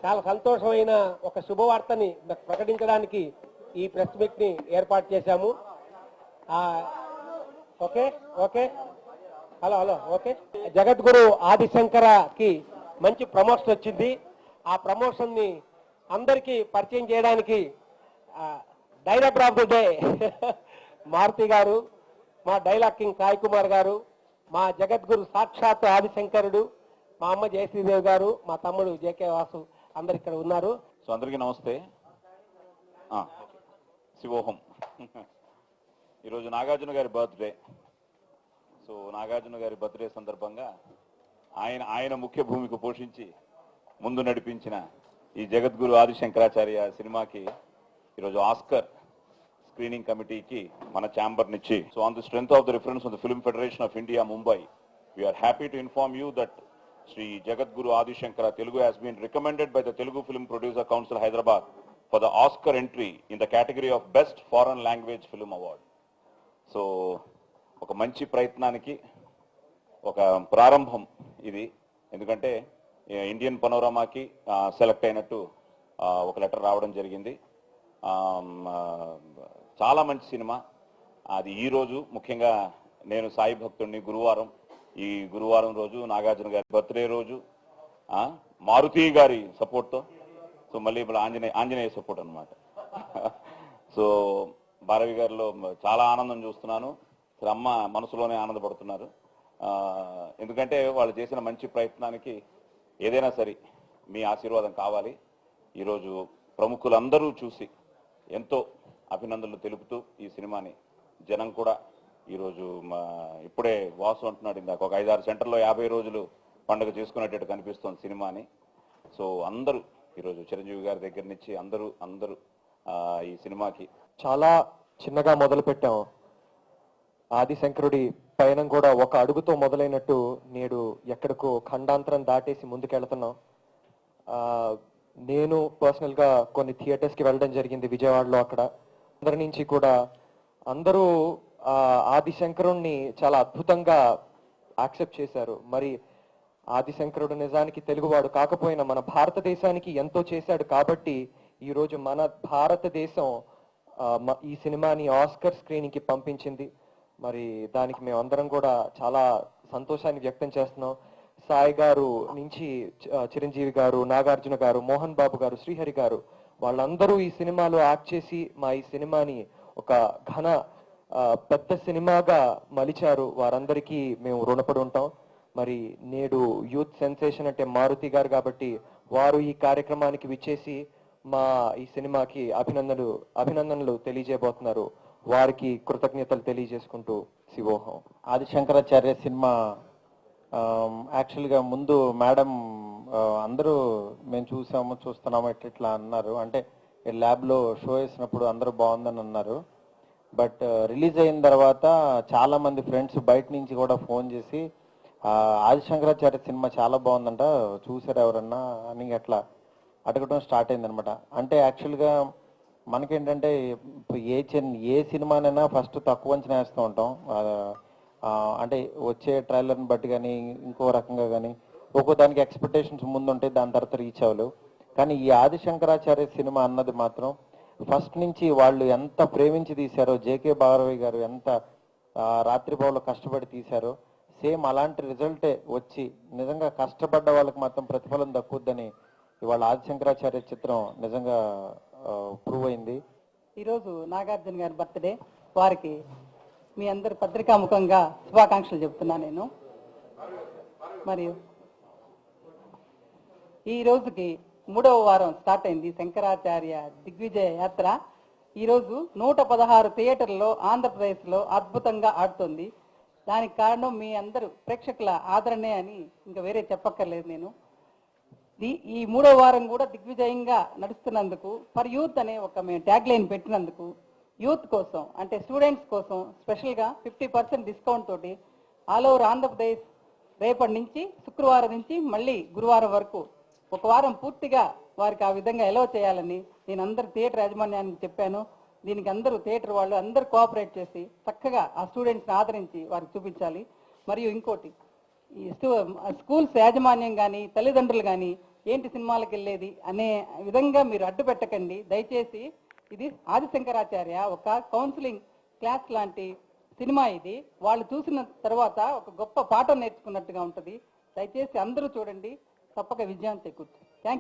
చాలా సంతోషమైన ఒక శుభవార్తని ప్రకటించడానికి ఈ ప్రెస్ మీట్ ని ఏర్పాటు చేశాము. Okay okay hello hello okay. Jagadguru ఆదిశంకరకి మంచి ప్రమోషన్ వచ్చింది. ఆ ప్రమోషన్ ని అందరికీ పరిచయం చేయడానికి director of the day Maruthi గారు, మా డైలాగ్ కింగ్ సాయి కుమార్ గారు, మా జగద్గురు సాక్షాత్ ఆదిశంకరుడు, మా అమ్మ జయశ్రీదేవి గారు, మా తమ్ముడు జేకే వాసు అందరు ఇక్కడ ఉన్నారు. సో అందరికీ నమస్తే. శివోహం. ఈరోజు నాగార్జున గారి బర్త్డే. సో నాగార్జున గారి బర్త్డే సందర్భంగా ఆయన ముఖ్య భూమిక పోషించి ముందు నడిపించిన ఈ జగద్గురు ఆదిశంకరాచార్య సినిమాకి ఈరోజు ఆస్కర్ స్క్రీనింగ్ కమిటీకి మన ఛాంబర్నిచ్చి, so on the strength of the reference of the film federation of India Mumbai, we are happy to inform you that Sri Jagadguru Adi Shankara Telugu has been recommended by the Telugu Film Producer Council Hyderabad for the Oscar entry in the category of Best Foreign Language Film Award. So, oka manchi prayatnaniki oka prarambham idi, endukante Indian Panorama ki select ayinattu oka letter raavadam jarigindi. Chaala manchi cinema adi ee roju mukhyenga nenu Sai Bhaktudni గురువారం ఈ గురువారం రోజు నాగార్జున గారి birthday రోజు మారుతి గారి సపోర్ట్తో, so మళ్ళీ ఇప్పుడు ఆంజనేయ సపోర్ట్ అనమాట. సో భారవి గారిలో చాలా ఆనందం చూస్తున్నాను. అమ్మ మనసులోనే ఆనందపడుతున్నారు. ఎందుకంటే వాళ్ళు చేసిన మంచి ప్రయత్నానికి ఏదైనా సరే మీ ఆశీర్వాదం కావాలి. ఈరోజు ప్రముఖులందరూ చూసి ఎంతో అభినందనలు తెలుపుతూ ఈ సినిమాని జనం కూడా ఈరోజు ఇప్పుడే వాసు అంటున్నాడు ఇందాక, ఒక 5-6 సెంటర్లో 50 రోజులు పండుగ చేసుకునేటట్టు కనిపిస్తోంది సినిమాని. సో అందరూ ఈరోజు చిరంజీవి గారి దగ్గర నుంచి అందరూ ఈ సినిమాకి చాలా చిన్నగా మొదలు పెట్టాం. ఆదిశంకరుడి పయనం కూడా ఒక అడుగుతో మొదలైనట్టు నేడు ఎక్కడికో ఖండాంతరం దాటేసి ముందుకెళ్తున్నాం. నేను పర్సనల్గా కొన్ని థియేటర్స్కి వెళ్ళడం జరిగింది విజయవాడలో. అక్కడ అందరి నుంచి కూడా అందరూ ఆదిశంకరుణ్ణి చాలా అద్భుతంగా యాక్సెప్ట్ చేశారు. మరి ఆదిశంకరుడు నిజానికి తెలుగువాడు కాకపోయినా మన భారతదేశానికి ఎంతో చేశాడు. కాబట్టి ఈరోజు మన భారతదేశం ఈ సినిమాని ఆస్కర్ స్క్రీనింగ్కి పంపించింది. మరి దానికి మేమందరం కూడా చాలా సంతోషాన్ని వ్యక్తం చేస్తున్నాం. సాయి గారు నుంచి చిరంజీవి గారు, నాగార్జున గారు, మోహన్ బాబు గారు, శ్రీహరి గారు, వాళ్ళందరూ ఈ సినిమాలో యాక్ట్ చేసి మా ఈ సినిమాని ఒక ఘన పెద్ద సినిమాగా మలిచారు. వారందరికీ మేము రుణపడి ఉంటాం. మరి నేడు యూత్ సెన్సేషన్ అంటే మారుతి గారు కాబట్టి వారు ఈ కార్యక్రమానికి విచ్చేసి మా ఈ సినిమాకి అభినందనలు తెలియజేయబోతున్నారు. వారికి కృతజ్ఞతలు తెలియజేసుకుంటూ శివోహం. ఆదిశంకరాచార్య సినిమా యాక్చువల్గా ముందు మేడం అందరూ మేము చూస్తున్నాము ఇట్లా అన్నారు. అంటే ల్యాబ్లో షో వేసినప్పుడు అందరూ బాగుందని అన్నారు. బట్ రిలీజ్ అయిన తర్వాత చాలా మంది ఫ్రెండ్స్ బయట నుంచి కూడా ఫోన్ చేసి ఆదిశంకరాచార్య సినిమా చాలా బాగుందంట, చూసారు ఎవరన్నా అని అట్లా అడగడం స్టార్ట్ అయిందనమాట. అంటే యాక్చువల్గా మనకేంటంటే ఏ సినిమానైనా ఫస్ట్ తక్కువ అంచనా వేస్తూ ఉంటాం. అంటే వచ్చే ట్రైలర్ని బట్టి కానీ ఇంకో రకంగా కానీ ఒక్కో దానికి ఎక్స్పెక్టేషన్స్ ముందుంటే దాని తర్వాత రీచ్ అవ్వలేవు. కానీ ఈ ఆదిశంకరాచార్య సినిమా అన్నది మాత్రం ఫస్ట్ నుంచి వాళ్ళు ఎంత ప్రేమించి తీశారో, జేకే భారవి గారు ఎంత రాత్రిపౌలు కష్టపడి తీశారో, సేమ్ అలాంటి రిజల్టే వచ్చి నిజంగా కష్టపడ్డ వాళ్ళకి మాత్రం ప్రతిఫలం దక్కుద్దని ఇవాళ ఆదిశంకరాచార్య చిత్రం నిజంగా ప్రూవ్ అయింది. ఈరోజు నాగార్జున గారి బర్త్డే, వారికి మీ అందరి పత్రికాముఖంగా శుభాకాంక్షలు చెప్తున్నాను నేను. మరియు ఈ రోజుకి 3వ వారం స్టార్ట్ అయింది శంకరాచార్య దిగ్విజయ యాత్ర. ఈరోజు 116 థియేటర్లో ఆంధ్రప్రదేశ్లో అద్భుతంగా ఆడుతుంది. దానికి కారణం మీ అందరూ ప్రేక్షకుల ఆదరణే అని ఇంకా వేరే చెప్పక్కర్లేదు నేను. ఈ 3వ వారం కూడా దిగ్విజయంగా నడుస్తున్నందుకు ఫర్ యూత్ అనే ఒక మేము ట్యాగ్ లైన్ పెట్టినందుకు యూత్ కోసం అంటే స్టూడెంట్స్ కోసం స్పెషల్గా 50% డిస్కౌంట్ తోటి ఆల్ ఓవర్ ఆంధ్రప్రదేశ్ రేపటి నుంచి శుక్రవారం నుంచి మళ్ళీ గురువారం వరకు ఒక వారం పూర్తిగా వారికి ఆ విధంగా ఎలవ్ చేయాలని నేను అందరు థియేటర్ యాజమాన్యానికి చెప్పాను. దీనికి అందరూ థియేటర్ వాళ్ళు అందరూ కోఆపరేట్ చేసి చక్కగా ఆ స్టూడెంట్స్ని ఆదరించి వారికి చూపించాలి. మరియు ఇంకోటి ఈ స్కూల్స్ యాజమాన్యం కానీ తల్లిదండ్రులు కానీ ఏంటి సినిమాలకు వెళ్ళేది అనే విధంగా మీరు అడ్డు పెట్టకండి దయచేసి. ఇది ఆదిశంకరాచార్య ఒక కౌన్సిలింగ్ క్లాస్ లాంటి సినిమా. ఇది వాళ్ళు చూసిన తర్వాత ఒక గొప్ప పాఠం నేర్చుకున్నట్టుగా ఉంటుంది. దయచేసి అందరూ చూడండి, తప్పక విజయం చేకూరుతుంది. Thank you.